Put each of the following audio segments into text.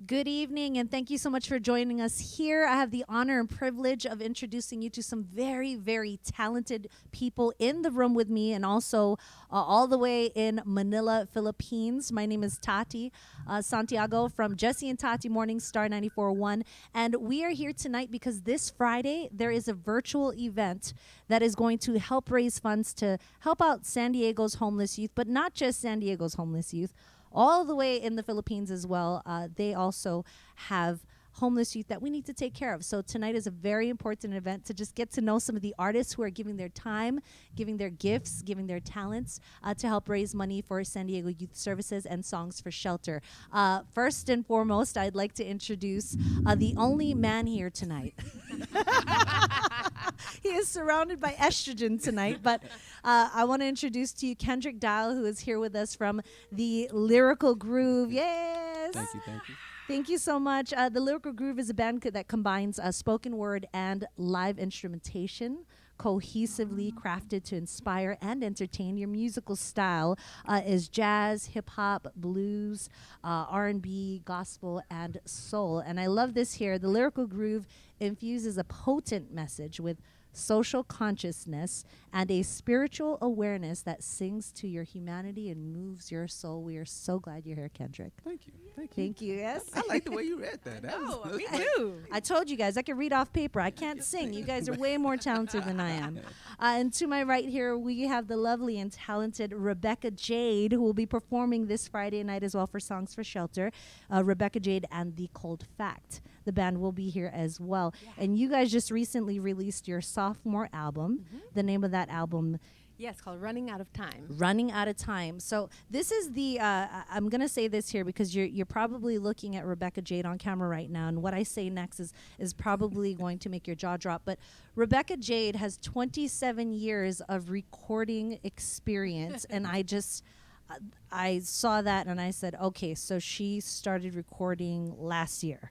Good evening, and thank you so much for joining us here. I have the honor and privilege of introducing you to some very, very talented people in the room with me, and also all the way in Manila, Philippines. My name is Tati Santiago from Jesse and Tati Morning Star 94.1, and we are here tonight because this Friday there is a virtual event that is going to help raise funds to help out San Diego's homeless youth, but not just San Diego's homeless youth, all the way in the Philippines as well. They also have homeless youth that we need to take care of. So tonight is a very important event to just get to know some of the artists who are giving their time, giving their gifts, giving their talents to help raise money for San Diego Youth Services and Songs for Shelter. First and foremost, I'd like to introduce the only man here tonight. He is surrounded by estrogen tonight, but I want to introduce to you Kendrick Dial, who is here with us from the Lyrical Groove. Yes. Thank you, thank you. Thank you so much. The Lyrical Groove is a band that combines spoken word and live instrumentation, cohesively crafted to inspire and entertain. Your musical style is jazz, hip hop, blues, R&B, gospel, and soul. And I love this here. The Lyrical Groove infuses a potent message with social consciousness and a spiritual awareness that sings to your humanity and moves your soul. We are so glad you're here, Kendrick. Thank you. Thank you. Thank you. Yes. I like the way you read that. Me too. I told you guys I can read off paper. I can't sing. You guys are way more talented than I am. And to my right here, we have the lovely and talented Rebbeca Jade, who will be performing this Friday night as well for Songs for Shelter. Rebbeca Jade and The Cold Fact. The band will be here as well. Yeah. And you guys just recently released your sophomore album. Mm-hmm. The name of that album, yes, called Running Out of Time. Running Out of Time. So this is the, I'm going to say this here because you're probably looking at Rebbeca Jade on camera right now. And what I say next is probably going to make your jaw drop. But Rebbeca Jade has 27 years of recording experience. And I saw that and I said, okay, so she started recording last year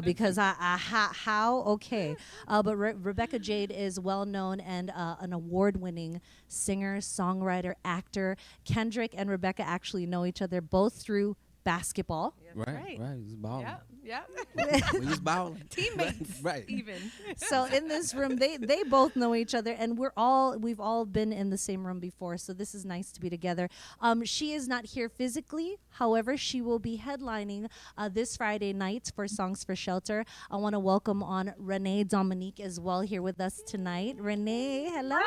because how? Okay. But Rebbeca Jade is well known and an award-winning singer, songwriter, actor. Kendrick and Rebbeca actually know each other both through basketball. Right. He's balling. Yeah. We was balling. Teammates. Right. Even. So in this room, they both know each other, and we've all been in the same room before. So this is nice to be together. She is not here physically, however, she will be headlining this Friday night for Songs for Shelter. I want to welcome on Reneé Dominique as well here with us tonight. Reneé, hello.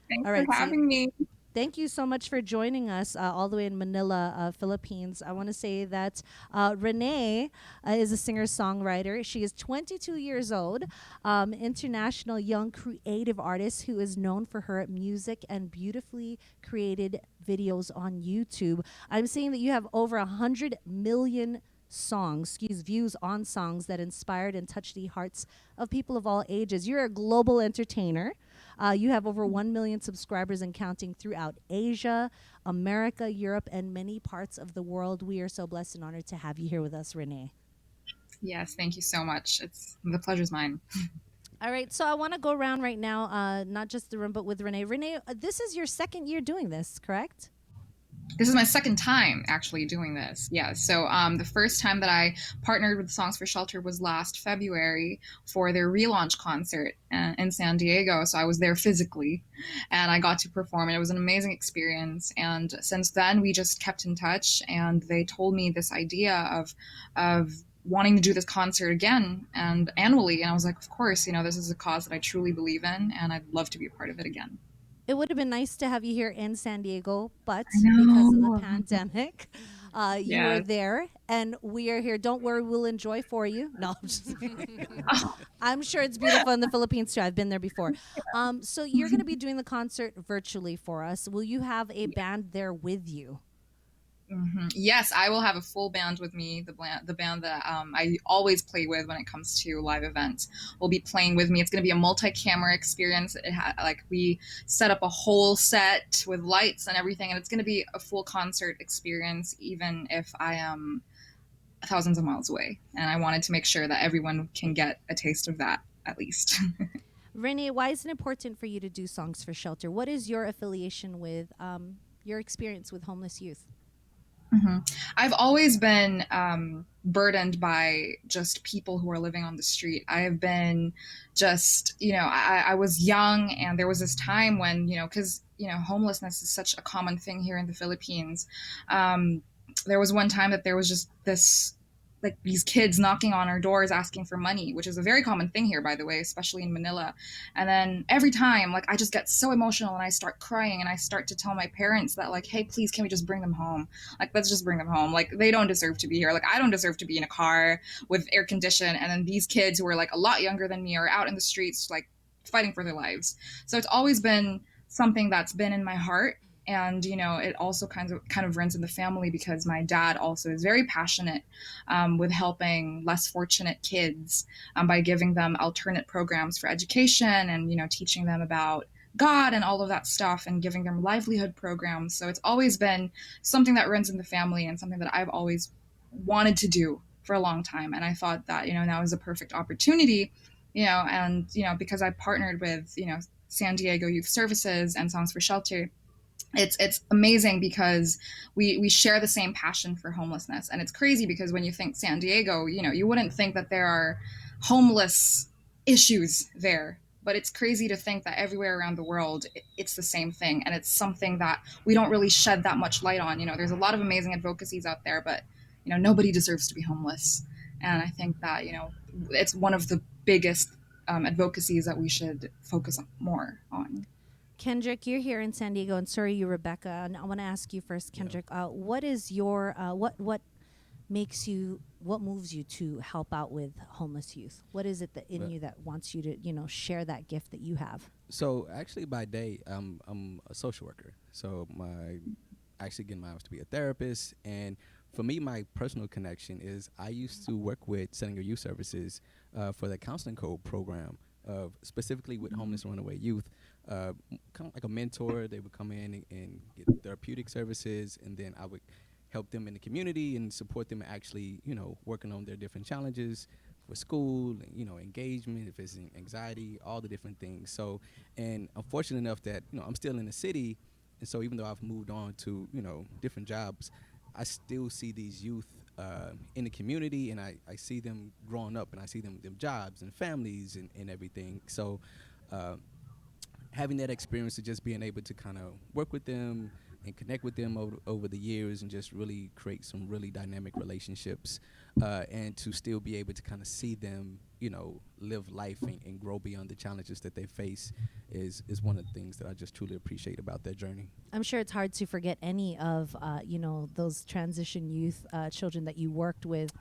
Thanks for having me. Thank you so much for joining us all the way in Manila, Philippines. I want to say that Reneé is a singer-songwriter. She is 22 years old, international young creative artist who is known for her music and beautifully created videos on YouTube. I'm seeing that you have over 100 million views on songs that inspired and touched the hearts of people of all ages. You're a global entertainer. You have over 1 million subscribers and counting throughout Asia, America, Europe, and many parts of the world. We are so blessed and honored to have you here with us, Reneé. Yes, thank you so much. The pleasure's mine. All right, so I want to go around right now, not just the room, but with Reneé. Reneé, this is your second year doing this, correct? This is my second time actually doing this. Yeah. So the first time that I partnered with Songs for Shelter was last February for their relaunch concert in San Diego. So I was there physically and I got to perform and it was an amazing experience. And since then we just kept in touch and they told me this idea of wanting to do this concert again and annually. And I was like, of course, this is a cause that I truly believe in and I'd love to be a part of it again. It would have been nice to have you here in San Diego, but because of the pandemic, you were there, and we are here. Don't worry, we'll enjoy for you. No, I'm just kidding. I'm sure it's beautiful in the Philippines, too. I've been there before. So you're going to be doing the concert virtually for us. Will you have a band there with you? Mm-hmm. Yes, I will have a full band with me. The band that I always play with when it comes to live events will be playing with me. It's going to be a multi-camera experience. We set up a whole set with lights and everything, and it's going to be a full concert experience, even if I am thousands of miles away. And I wanted to make sure that everyone can get a taste of that at least. Reneé, why is it important for you to do Songs for Shelter? What is your affiliation with your experience with homeless youth? Mm-hmm. I've always been burdened by just people who are living on the street. I have been just, I was young, and there was this time when, because, homelessness is such a common thing here in the Philippines. There was one time that there was just this, like, these kids knocking on our doors asking for money, which is a very common thing here, by the way, especially in Manila. And then every time, like, I just get so emotional and I start crying, and I start to tell my parents that, like, hey, please, can we just bring them home? Like, let's just bring them home. Like, they don't deserve to be here. Like, I don't deserve to be in a car with air condition. And then these kids who are like a lot younger than me are out in the streets, like, fighting for their lives. So it's always been something that's been in my heart. And it also kind of runs in the family, because my dad also is very passionate with helping less fortunate kids, by giving them alternate programs for education, and teaching them about God and all of that stuff, and giving them livelihood programs. So it's always been something that runs in the family, and something that I've always wanted to do for a long time. And I thought that now is a perfect opportunity, and because I partnered with San Diego Youth Services and Songs for Shelter. It's amazing because we share the same passion for homelessness. And it's crazy because when you think San Diego, you wouldn't think that there are homeless issues there, but it's crazy to think that everywhere around the world it's the same thing, and it's something that we don't really shed that much light on. There's a lot of amazing advocacies out there, but nobody deserves to be homeless. And I think that it's one of the biggest advocacies that we should focus more on. Kendrick, you're here in San Diego, and sorry, you, Rebecca. And I want to ask you first, Kendrick. What is your what makes you, what moves you to help out with homeless youth? What is it that in you that wants you to share that gift that you have? So actually, by day, I'm a social worker. So I actually get my hours to be a therapist, and for me, my personal connection is I used to work with San Diego Youth Services for the counseling code program, specifically with homeless runaway youth. Kind of like a mentor. They would come in and get therapeutic services, and then I would help them in the community and support them actually, working on their different challenges for school, engagement, if it's anxiety, all the different things. So, and I'm fortunate enough that, I'm still in the city. And so even though I've moved on to, different jobs, I still see these youth in the community, and I see them growing up, and I see them jobs and families and everything. So, having that experience of just being able to kind of work with them and connect with them over the years, and just really create some really dynamic relationships, and to still be able to kind of see them, live life and grow beyond the challenges that they face is one of the things that I just truly appreciate about their journey. I'm sure it's hard to forget any of those transition youth children that you worked with.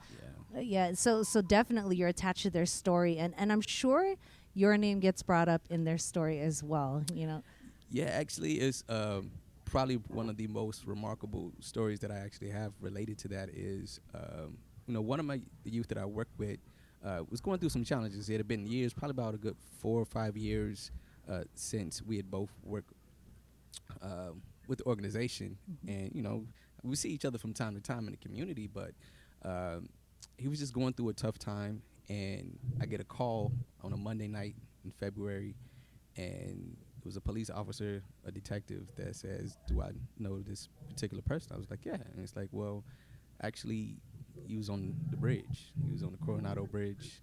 Yeah. So definitely you're attached to their story, and I'm sure your name gets brought up in their story as well. Yeah, actually, it's probably one of the most remarkable stories that I actually have related to that is, one of the youth that I worked with was going through some challenges. It had been years, probably about a good 4 or 5 years since we had both worked with the organization. And, we see each other from time to time in the community, but he was just going through a tough time. And I get a call on a Monday night in February, and it was a police officer, a detective, that says, "Do I know this particular person?" I was like, "Yeah." And it's like, "Well, actually, he was on the bridge. He was on the Coronado Bridge,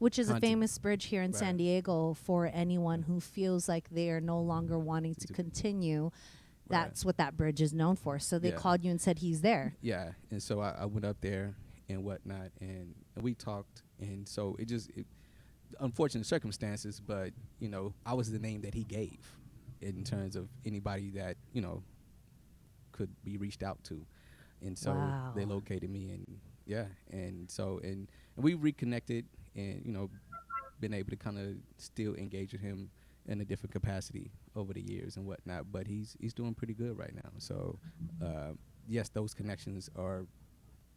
Which is a famous bridge here in San Right. Diego for anyone who feels like they are no longer wanting to continue. That's what that bridge is known for. So they called you and said he's there. Yeah." And so I went up there and whatnot, and we talked. And so it unfortunate circumstances, but, I was the name that he gave in terms of anybody that, could be reached out to. And so they located me, and we reconnected, and, been able to kind of still engage with him in a different capacity over the years and whatnot. But he's doing pretty good right now. So, yes, those connections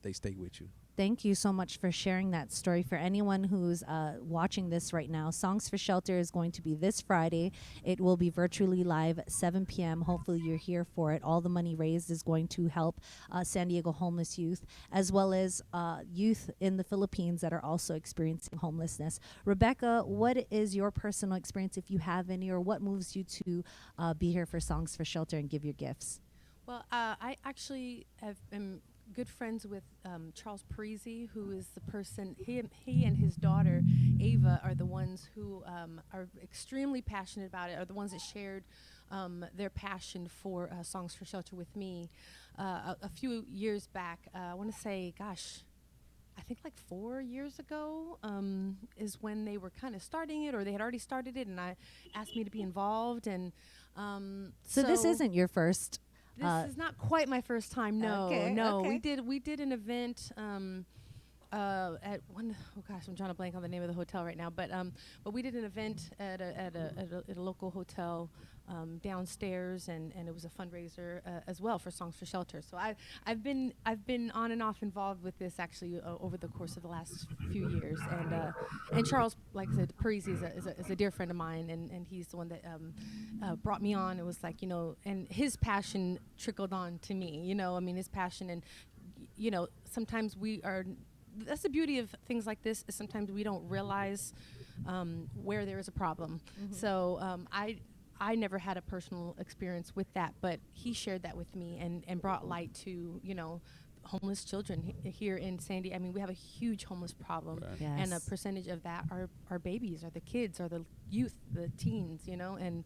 they stay with you. Thank you so much for sharing that story. For anyone who's watching this right now, Songs for Shelter is going to be this Friday. It will be virtually live at 7 p.m. Hopefully you're here for it. All the money raised is going to help San Diego homeless youth, as well as youth in the Philippines that are also experiencing homelessness. Rebecca, what is your personal experience, if you have any, or what moves you to be here for Songs for Shelter and give your gifts? Well, I actually am good friends with Charles Parisi, who is the person. He and his daughter Ava are the ones who are extremely passionate about it. Are the ones that shared their passion for Songs for Shelter with me a few years back. I want to say, gosh, I think like 4 years ago is when they were kind of starting it, or they had already started it, and I asked me to be involved. And So this isn't your first. this is not quite my first time. No, Okay, no. okay. We did an event at one. Oh gosh, I'm trying to blank on the name of the hotel right now. But we did an event at a local hotel downstairs, and it was a fundraiser as well for Songs for Shelter. So I've been on and off involved with this actually over the course of the last few years. And Charles, like I said, Parisi is a dear friend of mine, and he's the one that brought me on. It was like, and his passion trickled on to me. I mean, his passion, and sometimes that's the beauty of things like this, is sometimes we don't realize where there is a problem. Mm-hmm. So I never had a personal experience with that, but he shared that with me and brought light to homeless children here in Sandy. I mean, we have a huge homeless problem, Right. Yes. and a percentage of that are babies, are the kids, are the youth, the teens, and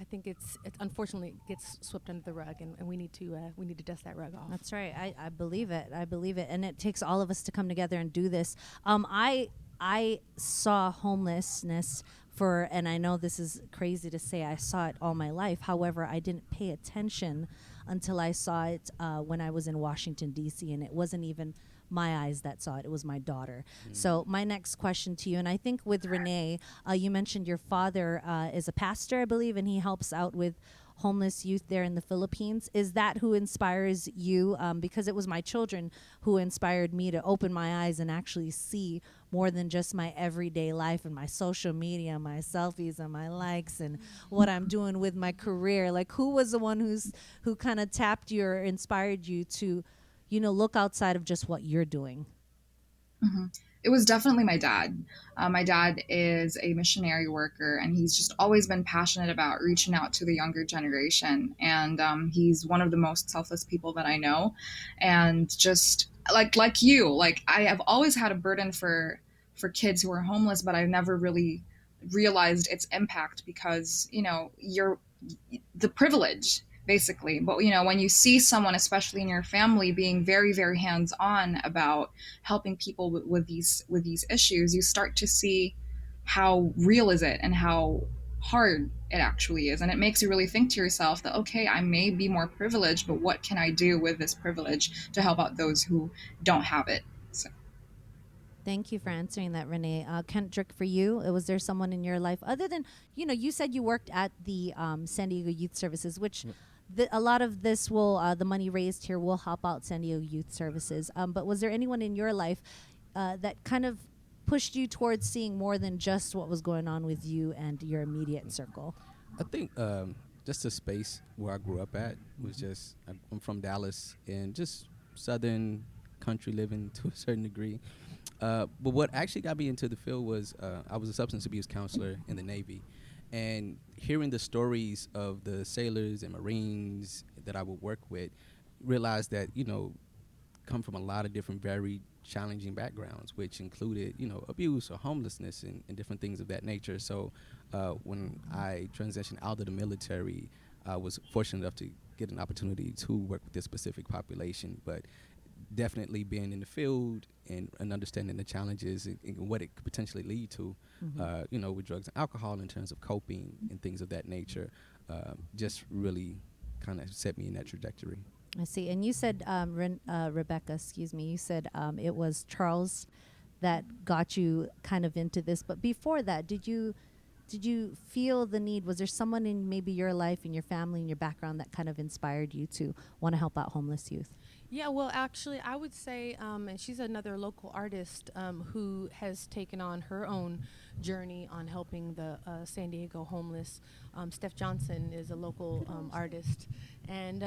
I think it's unfortunately gets swept under the rug, and we need to dust that rug off. That's right. I believe it. I believe it. And it takes all of us to come together and do this. I saw homelessness and I know this is crazy to say, I saw it all my life. However, I didn't pay attention until I saw it when I was in Washington, D.C., and it wasn't even my eyes that saw it. It was my daughter. So my next question to you, and I think with Reneé, you mentioned your father is a pastor, I believe, and he helps out with homeless youth there in the Philippines. Is that who inspires you? Because it was my children who inspired me to open my eyes and actually see more than just my everyday life and my social media, my selfies and my likes and what I'm doing with my career. Like, who was the one who kind of tapped you or inspired you to, look outside of just what you're doing? Mm-hmm. It was definitely my dad. My dad is a missionary worker, and he's just always been passionate about reaching out to the younger generation. And he's one of the most selfless people that I know. And just like you, like I have always had a burden for kids who are homeless, but I've never really realized its impact because you're the privilege basically. But when you see someone, especially in your family, being very, very hands-on about helping people with these issues, you start to see how real is it and how hard it actually is. And it makes you really think to yourself that, okay, I may be more privileged, but what can I do with this privilege to help out those who don't have it? So. Thank you for answering that, Reneé. Kendrick, for you, was there someone in your life other than, you said you worked at the San Diego Youth Services, which a lot of this the money raised here will help out San Diego Youth Services. But was there anyone in your life that kind of pushed you towards seeing more than just what was going on with you and your immediate circle? I think just the space where I grew up at was just, I'm from Dallas, and just southern country living to a certain degree. But what actually got me into the field was I was a substance abuse counselor in the Navy. And hearing the stories of the sailors and Marines that I would work with, realized that, come from a lot of different very challenging backgrounds, which included, abuse or homelessness and different things of that nature. So when I transitioned out of the military, I was fortunate enough to get an opportunity to work with this specific population. But definitely being in the field and understanding the challenges and what it could potentially lead to, with drugs and alcohol in terms of coping and things of that nature, just really kind of set me in that trajectory. I see. And you said, Rebecca, you said it was Charles that got you kind of into this. But before that, did you feel the need? Was there someone in maybe your life, in your family, in your background that kind of inspired you to want to help out homeless youth? Yeah, well, actually, I would say, and she's another local artist who has taken on her own journey on helping the San Diego homeless. Steph Johnson is a local artist, and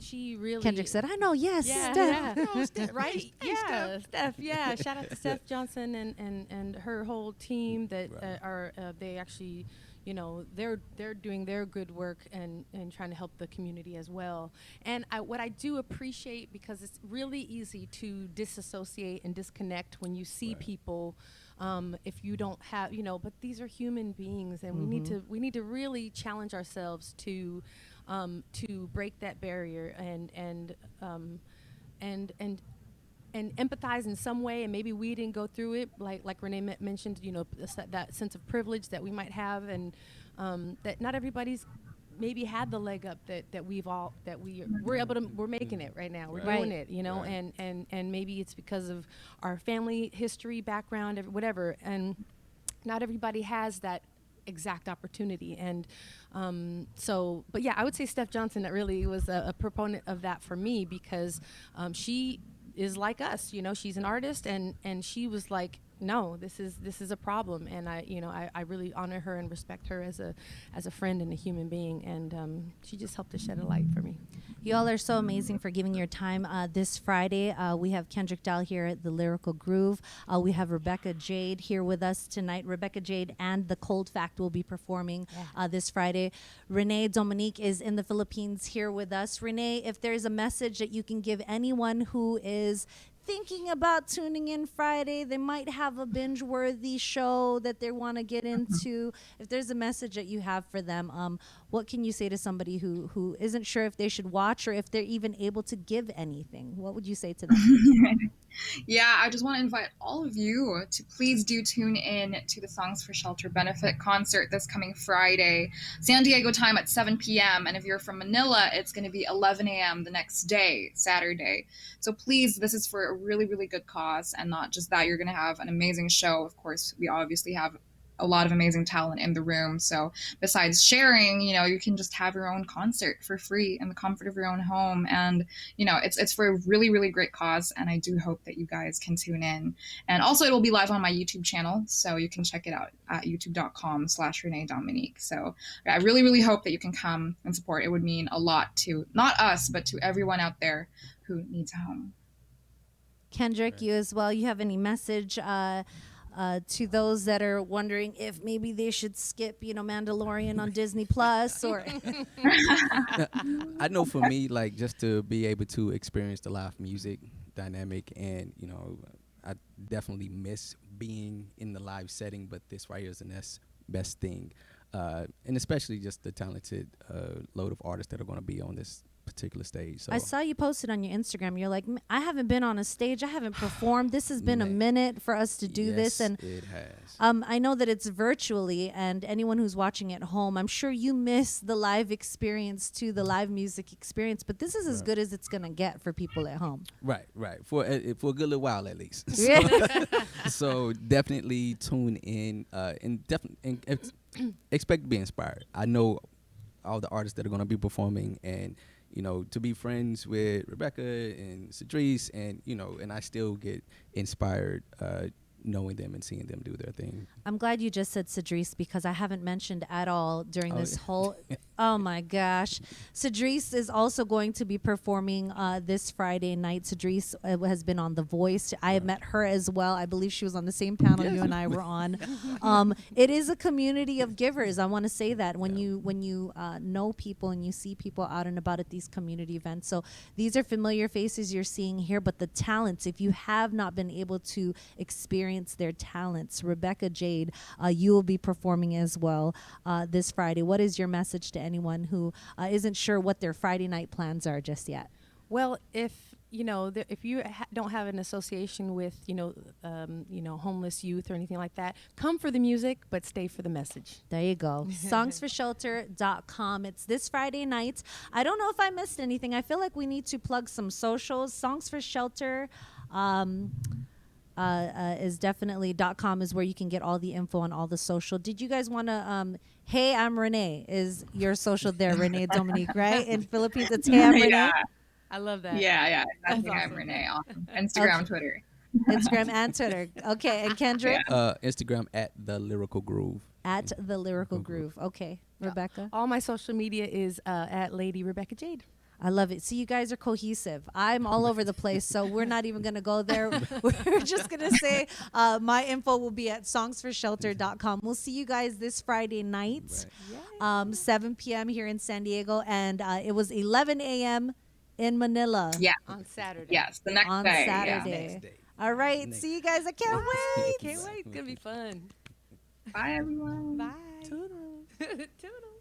she really. Kendrick said, "I know, yes, yeah, Steph." yeah. Oh, Steph. Right? Hey, Yeah, Steph. Yeah, shout out to Steph Johnson and her whole team that Right. are they actually, they're doing their good work and trying to help the community as well. And what I do appreciate, because it's really easy to disassociate and disconnect when you see people, if you don't have, but these are human beings, and we need to really challenge ourselves to break that barrier and empathize in some way. And maybe we didn't go through it, like Reneé mentioned, that sense of privilege that we might have, and that not everybody's maybe had the leg up that we're making it right now. We're doing it, and maybe it's because of our family history, background, whatever, and not everybody has that exact opportunity. And but yeah, I would say Steph Johnson, that really was a proponent of that for me, because she is like us, she's an artist, and she was like, no, this is a problem. And I really honor her and respect her as a friend and a human being, and she just helped to shed a light for me. You all are so amazing for giving your time. This Friday, we have Kendrick Dahl here at the Lyrical Groove. We have Rebbeca Jade here with us tonight. Rebbeca Jade and The Cold Fact will be performing this Friday. Reneé Dominique is in the Philippines here with us. Reneé, if there's a message that you can give anyone who is thinking about tuning in Friday, they might have a binge-worthy show that they want to get into. If there's a message that you have for them, what can you say to somebody who isn't sure if they should watch or if they're even able to give anything? What would you say to them? Yeah, I just want to invite all of you to please do tune in to the Songs for Shelter benefit concert this coming Friday, San Diego time at 7 p.m. And if you're from Manila, it's going to be 11 a.m. the next day, Saturday. So please, this is for a really, really good cause. And not just that, you're going to have an amazing show. Of course, we obviously have a lot of amazing talent in the room. So besides sharing, you can just have your own concert for free in the comfort of your own home. And, it's for a really, really great cause. And I do hope that you guys can tune in. And also it will be live on my YouTube channel. So you can check it out at youtube.com/Reneé Dominique. So I really, really hope that you can come and support. It would mean a lot to not us, but to everyone out there who needs a home. Kendrick, you as well. You have any message to those that are wondering if maybe they should skip, Mandalorian on Disney Plus, or I know for me, like, just to be able to experience the live music dynamic, and I definitely miss being in the live setting, but this right here is the best thing, and especially just the talented load of artists that are going to be on this particular stage. So I saw you posted on your Instagram. You're like, I haven't been on a stage. I haven't performed. This has been a minute for us to do this. And it has. I know that it's virtually, and anyone who's watching at home, I'm sure you miss the live experience too, the live music experience. But this is as good as it's gonna get for people at home. Right. For a good little while at least. So definitely tune in and expect to be inspired. I know all the artists that are going to be performing, and to be friends with Rebbeca and Cedrice, and and I still get inspired knowing them and seeing them do their thing. I'm glad you just said Cedrice, because I haven't mentioned at all during this whole oh my gosh. Cedrice is also going to be performing this Friday night. Cedrice has been on The Voice. I have met her as well. I believe she was on the same panel you and I were on. It is a community of givers. I want to say that when you know people and you see people out and about at these community events. So these are familiar faces you're seeing here, but the talents, if you have not been able to experience their talents, Rebbeca Jade, you will be performing as well this Friday. What is your message to anyone who isn't sure what their Friday night plans are just yet? Well, if if you don't have an association with homeless youth or anything like that, come for the music, but stay for the message. There you go. Songsforshelter.com. It's this Friday night. I don't know if I missed anything. I feel like we need to plug some socials. Songs for Shelter is definitely .com is where you can get all the info on all the social. Did you guys want to Hey, I'm Reneé is your social there, Reneé Dominique, right? In Philippines, it's Hey, I'm Reneé. Yeah. I love that. Yeah. That's Awesome. I'm Reneé. Awesome. Instagram, Okay. Twitter. Instagram and Twitter. Okay, and Kendrick? Instagram at The Lyrical Groove. At The Lyrical Groove. Okay, Rebbeca? All my social media is at Lady Rebbeca Jade. I love it. See, you guys are cohesive. I'm all over the place, so we're not even going to go there. We're just going to say my info will be at songsforshelter.com. We'll see you guys this Friday night, 7 p.m. here in San Diego, and it was 11 a.m. in Manila. Yeah. On Saturday. Yes, the next On day. Saturday. Yeah. Next day. All right. Next. See you guys. I can't wait. Can't wait. It's going to be fun. Bye, everyone. Bye. Toodles. Toodles.